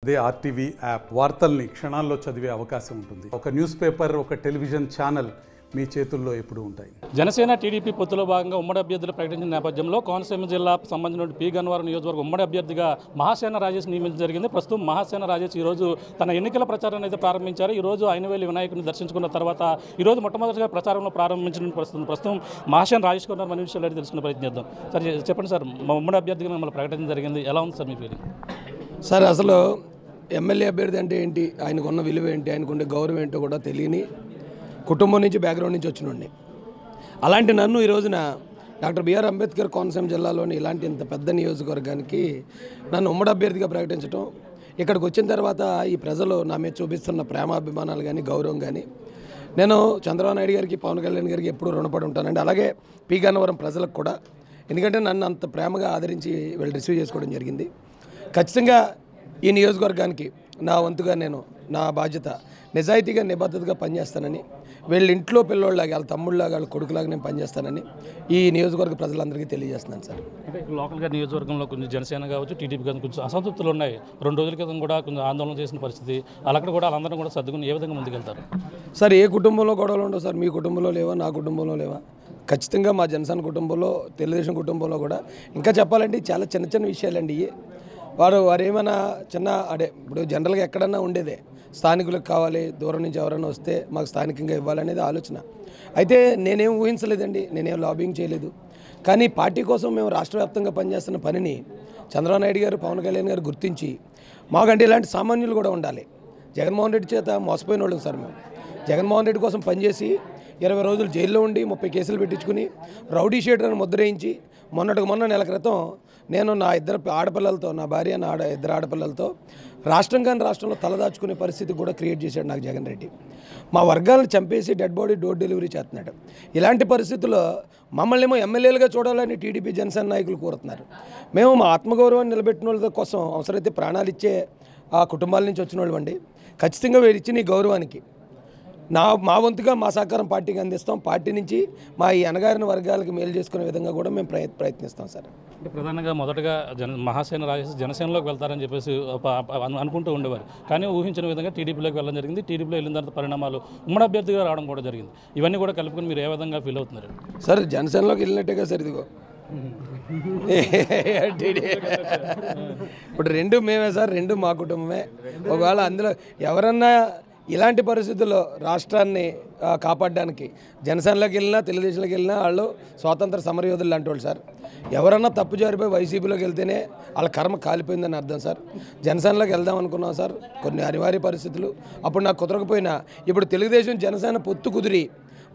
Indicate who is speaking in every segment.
Speaker 1: అదే RTV app వార్తల్ని క్షణాల్లో చదివే అవకాశం ఉంటుంది. ఒక న్యూస్ పేపర్, ఒక టెలివిజన్ ఛానల్ మీ చేతుల్లో ఎప్పుడూ ఉంటాయి.
Speaker 2: జనసేన టీడీపీ పొత్తులో భాగంగా ఉమ్మడి అభ్యర్థులు ప్రకటించిన నేపథ్యంలో కోనసీమ జిల్లాకు సంబంధించిన పి గన్నవరం నియోజకవర్గం ఉమ్మడి అభ్యర్థిగా మహాసేన రాజేష్ నియమించడం జరిగింది. ప్రస్తుతం మహాసేన రాజేష్ ఈరోజు తన ఎన్నికల ప్రచారాన్ని అయితే ప్రారంభించారు. ఈరోజు ఐనవేలి వినాయకుడిని దర్శించుకున్న తర్వాత ఈరోజు మొట్టమొదటిగా ప్రచారంలో ప్రారంభించిన ప్రస్తుతం మహాసేన రాజేష్ గారు మన విషయాలు తెలుసుకునే ప్రయత్నం చేద్దాం. సార్ చెప్పండి సార్, ఉమ్మడి అభ్యర్థిగా మిమ్మల్ని ప్రకటించడం జరిగింది, ఎలా ఉంది సార్ మీ ఫీలింగ్?
Speaker 3: సార్ అసలు ఎమ్మెల్యే అభ్యర్థి అంటే ఏంటి, ఆయనకున్న విలువ ఏంటి, ఆయనకుండే గౌరవం ఏంటో కూడా తెలియని కుటుంబం నుంచి బ్యాక్గ్రౌండ్ నుంచి వచ్చినండి. అలాంటి నన్ను ఈ రోజున డాక్టర్ బిఆర్ అంబేద్కర్ కోనసీమ జిల్లాలోని ఇలాంటి ఇంత పెద్ద నియోజకవర్గానికి నన్ను ఉమ్మడి అభ్యర్థిగా ప్రకటించడం, ఇక్కడికి వచ్చిన తర్వాత ఈ ప్రజలు నా మీద చూపిస్తున్న ప్రేమాభిమానాలు కానీ గౌరవం కానీ నేను చంద్రబాబు నాయుడు గారికి, పవన్ కళ్యాణ్ గారికి ఎప్పుడూ రుణపడి ఉంటానండి. అలాగే పి గన్నవరం ప్రజలకు కూడా, ఎందుకంటే నన్ను అంత ప్రేమగా ఆదరించి వీళ్ళు రిసీవ్ చేసుకోవడం జరిగింది. ఖచ్చితంగా ఈ నియోజకవర్గానికి నా వంతుగా నేను నా బాధ్యత నిజాయితీగా నిబద్ధతగా పనిచేస్తానని, వీళ్ళ ఇంట్లో పిల్లోళ్ళలాగా, వాళ్ళ తమ్ముళ్ళలాగా, వాళ్ళ కొడుకులాగా నేను పనిచేస్తానని ఈ నియోజకవర్గ ప్రజలందరికీ తెలియజేస్తున్నాను సార్.
Speaker 2: అంటే లోకల్గా నియోజకవర్గంలో కొంచెం జనసేన కావచ్చు, టీడీపీ కావచ్చు, కొంచెం అసంతృప్తులు ఉన్నాయి. 2 రోజుల క్రితం కూడా కొంచెం ఆందోళన చేసిన పరిస్థితి, అలాగే కూడా వాళ్ళందరూ కూడా సర్దుకుని ఏ విధంగా ముందుకెళ్తారు?
Speaker 3: సార్ ఏ కుటుంబంలో గొడవలు ఉండవు సార్. మీ కుటుంబంలో లేవా, నా కుటుంబంలో లేవా? ఖచ్చితంగా మా జనసేన కుటుంబంలో, తెలుగుదేశం కుటుంబంలో కూడా ఇంకా చెప్పాలంటే చాలా చిన్న చిన్న విషయాలండి. వారు ఏమైనా చిన్న ఇప్పుడు జనరల్గా ఎక్కడన్నా ఉండేదే, స్థానికులకు కావాలి, దూరం నుంచి ఎవరైనా వస్తే మాకు స్థానికంగా ఇవ్వాలనేది ఆలోచన. అయితే నేనేం ఊహించలేదండి, నేనేం లాబింగ్ చేయలేదు. కానీ పార్టీ కోసం మేము రాష్ట్ర వ్యాప్తంగా పనిచేస్తున్న పనిని చంద్రబాబు నాయుడు గారు, పవన్ కళ్యాణ్ గారు గుర్తించి, మాకంటే ఇలాంటి సామాన్యులు కూడా ఉండాలి. జగన్మోహన్ రెడ్డి చేత మోసపోయిన వాళ్ళం సార్ మేము. జగన్మోహన్ రెడ్డి కోసం పనిచేసి 20 రోజులు జైల్లో ఉండి 30 కేసులు పెట్టించుకుని రౌడీ షీటర్ని ముద్రయించి మొన్న నెల క్రితం నేను నా 2 ఆడపిల్లలతో, నా భార్య, నా 2 ఆడపిల్లలతో రాష్ట్రంలో తలదాచుకునే పరిస్థితి కూడా క్రియేట్ చేశాడు నాకు జగన్ రెడ్డి. మా వర్గాలను చంపేసి డెడ్ బాడీ డోర్ డెలివరీ చేస్తున్నాడు. ఇలాంటి పరిస్థితుల్లో మమ్మల్ని ఏమో ఎమ్మెల్యేలుగా చూడాలని టీడీపీ జనసేన నాయకులు కోరుతున్నారు. మేము మా ఆత్మగౌరవాన్ని నిలబెట్టిన వాళ్ళ కోసం అవసరమైతే ప్రాణాలు ఇచ్చే ఆ కుటుంబాల నుంచి వచ్చిన వాళ్ళు అండి. ఖచ్చితంగా వీరు ఇచ్చిన ఈ గౌరవానికి మా వంతుగా మా సహకారం పార్టీకి అందిస్తాం. పార్టీ నుంచి మా ఈ అణగారిన వర్గాలకు మేలు చేసుకునే విధంగా కూడా మేము ప్రయత్నిస్తాం సార్.
Speaker 2: అంటే ప్రధానంగా మొదటగా మహాసేన రాజేష్ జనసేనలోకి వెళ్తారని చెప్పేసి అనుకుంటూ ఉండేవారు. కానీ ఊహించిన విధంగా టీడీపీలోకి వెళ్ళడం జరిగింది. టీడీపీలో వెళ్ళిన తర్వాత పరిణామాలు ఉమ్మడి అభ్యర్థిగా రావడం కూడా జరిగింది. ఇవన్నీ కూడా కలుపుకొని మీరు ఏ విధంగా ఫీల్ అవుతున్నారు?
Speaker 3: సార్ జనసేనలోకి వెళ్ళినట్టుగా సార్ ఇదిగో ఇప్పుడు 2 మేమే సార్, 2 మా కుటుంబమే. ఒకవేళ అందులో ఎవరన్నా ఇలాంటి పరిస్థితుల్లో రాష్ట్రాన్ని కాపాడడానికి జనసేనలోకి వెళ్ళినా, తెలుగుదేశంలోకి వెళ్ళినా వాళ్ళు స్వాతంత్ర సమరయోధులు లాంటి వాళ్ళు సార్. ఎవరన్నా తప్పు జారిపోయి వైసీపీలోకి వెళ్తేనే వాళ్ళ కర్మ కాలిపోయిందని అర్థం సార్. జనసేనలోకి వెళ్దాం అనుకున్నాం సార్, కొన్ని అనివార్య పరిస్థితులు అప్పుడు నాకు కుదరకపోయినా ఇప్పుడు తెలుగుదేశం జనసేన పొత్తు కుదిరి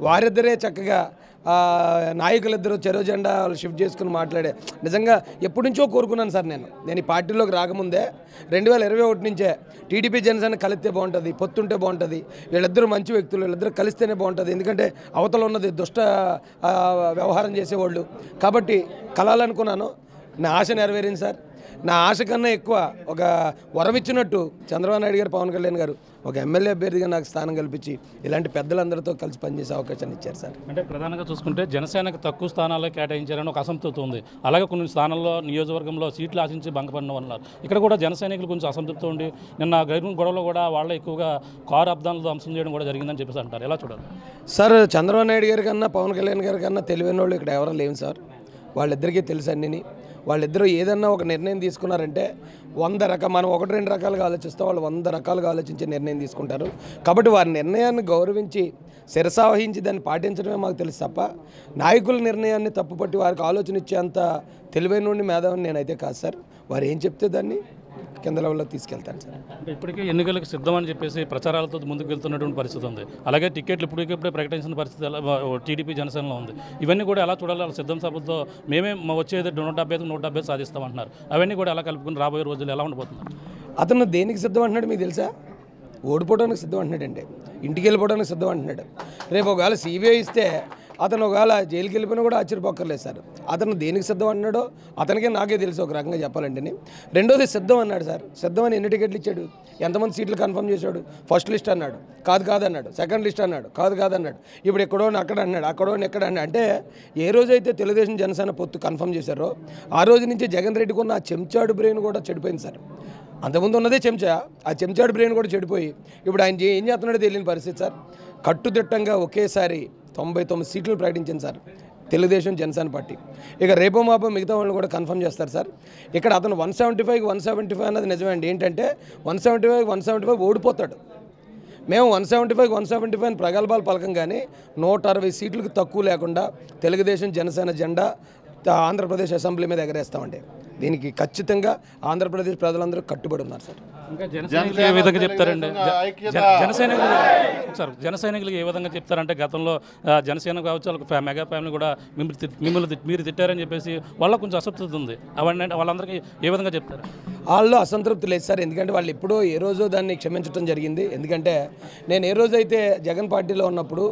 Speaker 3: వారిద్దరే చక్కగా నాయకులిద్దరూ చెరో జెండా వాళ్ళు షిఫ్ట్ చేసుకుని మాట్లాడే నిజంగా ఎప్పటి నుంచో కోరుకున్నాను సార్. నేను ఈ పార్టీలోకి రాకముందే 2021 నుంచే టీడీపీ జనసేన కలిస్తే బాగుంటుంది, పొత్తుంటే బాగుంటుంది, వీళ్ళిద్దరూ మంచి వ్యక్తులు, వీళ్ళిద్దరూ కలిస్తేనే బాగుంటుంది. ఎందుకంటే అవతల ఉన్నది దుష్ట వ్యవహారం చేసేవాళ్ళు కాబట్టి కలాలనుకున్నాను. నా ఆశ నెరవేరింది సార్. నా ఆశ కన్నా ఎక్కువ ఒక వరం ఇచ్చినట్టు చంద్రబాబు నాయుడు గారు, పవన్ కళ్యాణ్ గారు ఒక ఎమ్మెల్యే అభ్యర్థిగా నాకు స్థానం కల్పించి ఇలాంటి పెద్దలందరితో కలిసి పనిచేసే అవకాశాన్ని ఇచ్చారు సార్.
Speaker 2: అంటే ప్రధానంగా చూసుకుంటే జనసేనకు తక్కువ స్థానాల్లో కేటాయించారని ఒక అసంతృప్తి ఉంది. అలాగే కొన్ని స్థానాల్లో నియోజకవర్గంలో సీట్లు ఆశించి భంగపడిన ఉన్నారు. ఇక్కడ కూడా జన సైనికులు కొంచెం అసంతృప్తి ఉండి నిన్న గొడవలో కూడా వాళ్ళే ఎక్కువగా కారు అబ్దాలను ధ్వంసం చేయడం కూడా జరిగిందని చెప్పేసి అంటారు. ఎలా చూడాలి
Speaker 3: సార్? చంద్రబాబు నాయుడు గారి కన్నా, పవన్ కళ్యాణ్ గారి కన్నా తెలివైన వాళ్ళు ఇక్కడ ఎవరూ లేవు సార్. వాళ్ళిద్దరికీ తెలుసు అన్నీ. వాళ్ళిద్దరూ ఏదన్నా ఒక నిర్ణయం తీసుకున్నారంటే 100 మనం 1-2 రకాలుగా ఆలోచిస్తాం, వాళ్ళు 100 రకాలుగా ఆలోచించే నిర్ణయం తీసుకుంటారు. కాబట్టి వారి నిర్ణయాన్ని గౌరవించి శిరసావహించి దాన్ని పాటించడమే మాకు తెలుసు తప్ప నాయకుల నిర్ణయాన్ని తప్పుపట్టి వారికి ఆలోచన ఇచ్చేంత తెలివైన నుండి మేధావిని నేనైతే కాదు సార్. వారు ఏం చెప్తే దాన్ని కింద లెవెల్లో తీసుకెళ్తాను సార్.
Speaker 2: అంటే ఇప్పటికే ఎన్నికలకు సిద్ధం అని చెప్పేసి ప్రచారాలతో ముందుకు వెళ్తున్నటువంటి పరిస్థితి ఉంది. అలాగే టికెట్లు ఇప్పటికిప్పుడే ప్రకటించిన పరిస్థితి టీడీపీ జనసేనలో ఉంది. ఇవన్నీ కూడా ఎలా చూడాలి? వాళ్ళ సిద్ధం సభలతో మేమే వచ్చేది 170 సాధిస్తామంటున్నారు. అవన్నీ కూడా ఎలా కలుపుకుని రాబోయే రోజులు ఎలా ఉండబోతున్నారు?
Speaker 3: అతను దేనికి సిద్ధం అంటున్నాడు మీకు తెలుసా? ఓడిపోవడానికి సిద్ధం అంటున్నాడండి, ఇంటికి వెళ్ళిపోవడానికి సిద్ధం అంటున్నాడు. రేపు ఒకవేళ సిబిఐ ఇస్తే అతను ఒకవేళ జైలుకి వెళ్ళిపోయినా కూడా ఆశ్చర్యపోక్కర్లేదు సార్. అతను దేనికి సిద్ధం అన్నాడో అతనికే నాకే తెలుసు ఒక రకంగా చెప్పాలంటే. రెండోది సిద్ధం అన్నాడు సార్. సిద్ధం అని ఎన్ని టికెట్లు ఇచ్చాడు, ఎంతమంది సీట్లు కన్ఫర్మ్ చేశాడు? ఫస్ట్ లిస్ట్ అన్నాడు, కాదన్నాడు. సెకండ్ లిస్ట్ అన్నాడు, కాదన్నాడు. ఇప్పుడు ఎక్కడోని అక్కడ అన్నాడు, అక్కడోని ఎక్కడ అన్నాడు. అంటే ఏ రోజైతే తెలుగుదేశం జనసేన పొత్తు కన్ఫర్మ్ చేశారో ఆ రోజు నుంచి జగన్ రెడ్డికి ఉన్న ఆ చెంచాడు బ్రెయిన్ కూడా చెడిపోయింది సార్. అంతకుముందు ఉన్నదే చెంచా, ఆ చెంచాడు బ్రెయిన్ కూడా చెడిపోయి ఇప్పుడు ఆయన ఏం చేస్తున్నాడో తెలియని పరిస్థితి సార్. కట్టుదిట్టంగా ఒకేసారి 99 సీట్లు ప్రకటించింది సార్ తెలుగుదేశం జనసేన పార్టీ. ఇక రేపో మాపో మిగతా వాళ్ళు కూడా కన్ఫర్మ్ చేస్తారు సార్. ఇక్కడ అతను 175 అన్నది నిజమే అండి. ఏంటంటే 175 ఓడిపోతాడు. మేము 175 అని ప్రగల్భాలు పలకం కానీ 160 సీట్లకు తక్కువ లేకుండా తెలుగుదేశం జనసేన జెండా ఆంధ్రప్రదేశ్ అసెంబ్లీ మీద ఎగరేస్తామండి. దీనికి ఖచ్చితంగా ఆంధ్రప్రదేశ్ ప్రజలందరూ కట్టుబడి ఉన్నారు సార్.
Speaker 2: ఇంకా జనసైనికులు ఏ విధంగా చెప్తారండి? జనసైనికులు ఏ విధంగా చెప్తారంటే గతంలో జనసేన కావచ్చు వాళ్ళకి మెగా ఫ్యామిలీ కూడా మీరు తిట్టారని చెప్పేసి వాళ్ళకు కొంచెం అసంతృప్తి ఉంది. అవన్నీ వాళ్ళందరికీ ఏ విధంగా చెప్తారు?
Speaker 3: వాళ్ళు అసంతృప్తి లేదు సార్. ఎందుకంటే వాళ్ళు ఎప్పుడో ఏ రోజో దాన్ని క్షమించడం జరిగింది. ఎందుకంటే నేను ఏ రోజైతే జగన్ పార్టీలో ఉన్నప్పుడు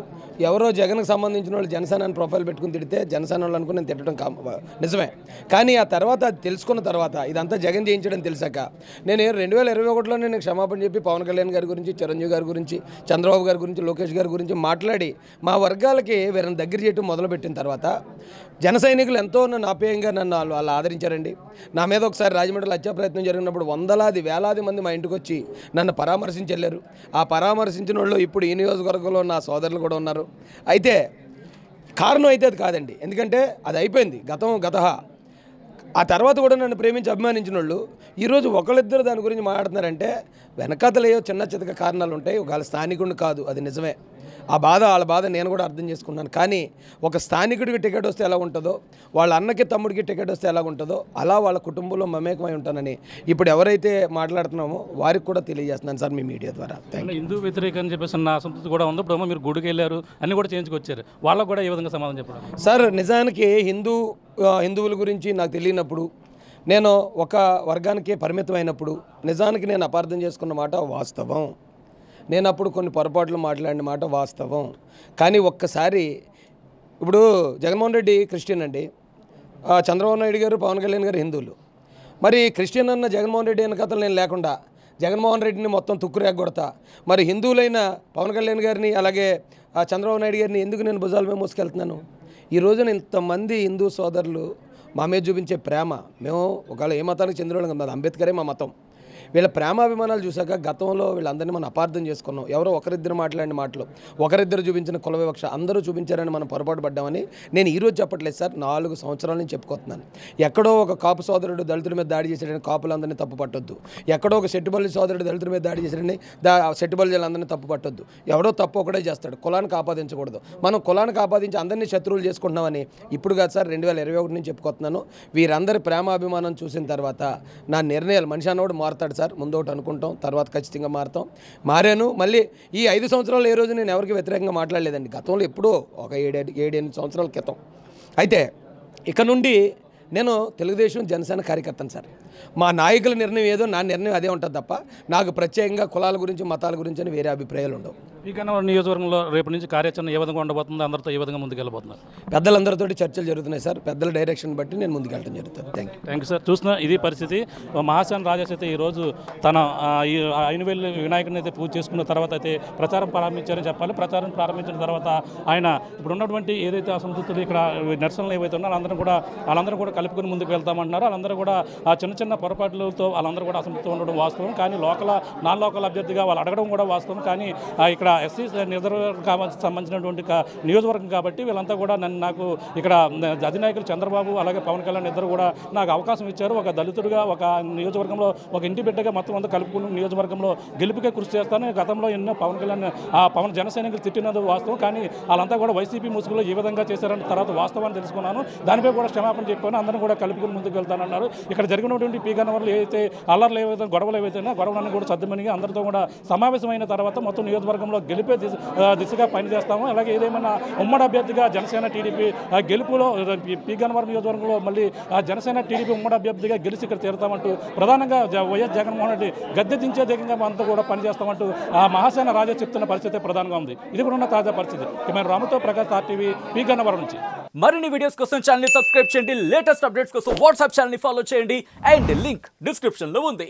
Speaker 3: ఎవరో జగన్కి సంబంధించిన వాళ్ళు జనసేన ప్రొఫైల్ పెట్టుకుని తిడితే జనసేన వాళ్ళు అనుకుని నేను తిట్టడం నిజమే. కానీ ఆ తర్వాత అది తెలుసుకున్న తర్వాత ఇదంతా జగన్ చేయించడం తెలిసాక నేను 2021లో నేను క్షమాపణ చెప్పి పవన్ కళ్యాణ్ గారి గురించి, చిరంజీవి గారి గురించి, చంద్రబాబు గారి గురించి, లోకేష్ గారి గురించి మాట్లాడి మా వర్గాలకి వీరిని దగ్గర చేయడం మొదలుపెట్టిన తర్వాత జన సైనికులు ఎంతో నన్ను ఆప్యాయంగా నన్ను వాళ్ళు ఆదరించారండి. నా మీద ఒకసారి రాజమండ్రిలో హత్యా ప్రయత్నం జరిగినప్పుడు వేలాది మంది మా ఇంటికి వచ్చి నన్ను పరామర్శించి వెళ్ళారు. ఆ పరామర్శించిన వాళ్ళు ఇప్పుడు ఈ నియోజకవర్గంలో నా సోదరులు కూడా ఉన్నారు. అయితే కారణం అయితే అది కాదండి. ఎందుకంటే అది అయిపోయింది, గతహ. ఆ తర్వాత కూడా నన్ను ప్రేమించి అభిమానించిన వాళ్ళు ఈరోజు ఒకళ్ళిద్దరు దాని గురించి మాట్లాడుతున్నారంటే వెనకాతలేయో చిన్న చితక కారణాలు ఉంటాయి. ఒకవేళ స్థానికుడిని కాదు, అది నిజమే. వాళ్ళ బాధ నేను కూడా అర్థం చేసుకున్నాను. కానీ ఒక స్థానికుడికి టికెట్ వస్తే ఎలా ఉంటుందో, వాళ్ళ అన్నకి తమ్ముడికి టికెట్ వస్తే ఎలా ఉంటుందో అలా వాళ్ళ కుటుంబంలో మమేకమై ఉంటానని ఇప్పుడు ఎవరైతే మాట్లాడుతున్నామో వారికి కూడా తెలియజేస్తున్నాను సార్ మీ మీడియా ద్వారా.
Speaker 2: హిందూ వ్యతిరేక అని చెప్పేసి నా అసంతృప్తి కూడా ఉంది. ఇప్పుడు మీరు గుడికి వెళ్ళారు, అన్ని కూడా చేయించుకొచ్చారు. వాళ్ళకు కూడా ఏ విధంగా సమాధానం చెప్పడం?
Speaker 3: సార్ నిజానికి హిందువుల గురించి నాకు తెలియనప్పుడు, నేను ఒక వర్గానికే పరిమితమైనప్పుడు నిజానికి నేను అపార్థం చేసుకున్న మాట వాస్తవం. నేను అప్పుడు కొన్ని పొరపాట్లు మాట్లాడిన మాట వాస్తవం. కానీ ఒక్కసారి ఇప్పుడు జగన్మోహన్ రెడ్డి క్రిస్టియన్ అండి, చంద్రబాబు నాయుడు గారు, పవన్ కళ్యాణ్ గారు హిందువులు. మరి క్రిస్టియన్ అన్న జగన్మోహన్ రెడ్డి వెనకతలు నేను లేకుండా జగన్మోహన్ రెడ్డిని మొత్తం తుక్కురేగొడతా. మరి హిందువులైన పవన్ కళ్యాణ్ గారిని అలాగే చంద్రబాబు నాయుడు గారిని ఎందుకు నేను భుజాల మీద మోసుకెళ్తున్నాను? ఈ రోజున ఇంతమంది హిందూ సోదరులు మా మీద చూపించే ప్రేమ, మేము ఒకవేళ ఏ మతానికి చెందిన వాళ్ళం కాదు, అంబేద్కరే మా మతం. వీళ్ళ ప్రేమాభిమానాలు చూసాక గతంలో వీళ్ళందరినీ మనం అపార్థం చేసుకున్నాం. ఎవరో ఒకరిద్దరు మాట్లాడిన మాటలు, ఒకరిద్దరు చూపించిన కుల వివక్ష అందరూ చూపించారని మనం పొరపాటు పడ్డామని నేను ఈరోజు చెప్పట్లేదు సార్, 4 సంవత్సరాల నుంచి చెప్పుకుంటున్నాను. ఎక్కడో ఒక కాపు సోదరుడు దళితుల మీద దాడి చేశాడని కాపులందరినీ తప్పు పట్టొద్దు. ఎక్కడో ఒక సెట్టుబల్లి సోదరుడు దళితుల మీద దాడి చేశాడని సెట్టుబల్లిలందరినీ తప్పు పట్టొద్దు. ఎవడో తప్పు ఒకటే చేస్తాడు, కులానికి ఆపాదించకూడదు. మనం కులానికి ఆపాదించి అందరినీ శత్రువులు చేసుకుంటున్నామని ఇప్పుడు కాదు సార్ 2021 నుంచి చెప్పుకుంటున్నాను. వీరందరి ప్రేమాభిమానం చూసిన తర్వాత నా నిర్ణయాలు, మనిషి అన్నవాడు మారుతాడు సార్, ముందు ఒకటి అనుకుంటాం, తర్వాత ఖచ్చితంగా మారాను. మళ్ళీ ఈ 5 సంవత్సరాలు ఏ రోజు నేను ఎవరికి వ్యతిరేకంగా మాట్లాడలేదండి. గతంలో ఎప్పుడో ఒక 7-8 సంవత్సరాల క్రితం. అయితే ఇక నుండి నేను తెలుగుదేశం జనసేన కార్యకర్తను సార్. మా నాయకుల నిర్ణయం ఏదో నా నిర్ణయం అదే ఉంటుంది తప్ప నాకు ప్రత్యేకంగా కులాల గురించి, మతాల గురించి అని వేరే అభిప్రాయాలు ఉండవు.
Speaker 2: ఈ గన్నవరం నియోజకవర్గంలో రేపు నుంచి కార్యాచరణ ఏ విధంగా ఉండబోతుంది? అందరితో ఏ విధంగా ముందుకెళ్ళబోతున్నారు?
Speaker 3: పెద్దలందరితో చర్చలు జరుగుతున్నాయి సార్. పెద్దల డైరెక్షన్ బట్టి నేను ముందుకెళ్ళడం జరుగుతుంది.
Speaker 2: Thank you sir. చూసిన ఇది పరిస్థితి. మహాసేన రాజేష్ అయితే ఈరోజు తన ఈ ఐనువేలు వినాయకుడిని అయితే పూజ చేసుకున్న తర్వాత అయితే ప్రచారం ప్రారంభించారని చెప్పాలి. ప్రచారం ప్రారంభించిన తర్వాత ఆయన ఇప్పుడు ఉన్నటువంటి ఏదైతే అసంతృప్తులు ఇక్కడ నిరసనలు ఏవైతే ఉన్నారో వాళ్ళందరూ కూడా కలుపుకొని ముందుకు వెళ్తామంటున్నారు. వాళ్ళందరూ కూడా ఆ చిన్న పొరపాట్లతో వాళ్ళందరూ కూడా అసంతృప్తి ఉండడం వాస్తవం. కానీ నాన్ లోకల్ అభ్యర్థిగా వాళ్ళు అడగడం కూడా వాస్తవం. కానీ ఇక్కడ ఎస్సీ రిజర్వ్ సంబంధించినటువంటి నియోజకవర్గం కాబట్టి వీళ్ళంతా కూడా నాకు ఇక్కడ అధినాయకులు చంద్రబాబు అలాగే పవన్ కళ్యాణ్ ఇద్దరు కూడా నాకు అవకాశం ఇచ్చారు. ఒక దళితుడిగా ఒక నియోజకవర్గంలో ఒక ఇంటి బిడ్డగా మొత్తం అంతా కలుపుకుని నియోజకవర్గంలో గెలుపుకే కృషి చేస్తాను. గతంలో ఎన్నో పవన్ కళ్యాణ్ పవన్ జనసైనికులు తిట్టినది వాస్తవం. కానీ వాళ్ళంతా కూడా వైసీపీ ముసుగులో ఈ విధంగా చేశారని తర్వాత వాస్తవాన్ని తెలుసుకున్నాను. దానిపై కూడా క్షమాపణ చెప్పాను. అందరూ కూడా కలుపుకుని ముందుకు వెళ్తానన్నారు. ఇక్కడ జరిగినటువంటి పీ గన్నవరంలో ఏవైతే అల్లర్లు ఏవైతే గొడవలు ఏవైతేనా గొడవలన్నీ కూడా సర్దుమణిగి అందరితో కూడా సమావేశమైన తర్వాత మొత్తం నియోజకవర్గంలో గెలిపే దిశగా పనిచేస్తాము. అలాగే ఏదేమైనా ఉమ్మడి అభ్యర్థిగా జనసేన టీడీపీ గెలుపులో పీ గన్నవరం నియోజకవర్గంలో మళ్ళీ జనసేన టీడీపీ ఉమ్మడి అభ్యర్థిగా గెలిచి ఇక్కడ చేరుతామంటూ ప్రధానంగా వైఎస్ జగన్మోహన్ రెడ్డి గద్దె దించే దిగంగా అంతా కూడా పనిచేస్తామంటూ మహాసేన రాజా చెప్తున్న పరిస్థితి ప్రధానంగా ఉంది. ఇది కూడా ఉన్న తాజా పరిస్థితి. మేము రాముతో ప్రకాష్ RTV పీ గన్నవరం నుంచి.
Speaker 4: మరిన్ని వీడియోస్ కోసం ఛానల్ ని సబ్స్క్రైబ్ చేయండి. లేటెస్ట్ అప్డేట్స్ కోసం వాట్సాప్ ఛానల్ ని ఫాలో చేయండి. అండ్ లింక్ డిస్క్రిప్షన్ లో ఉంది.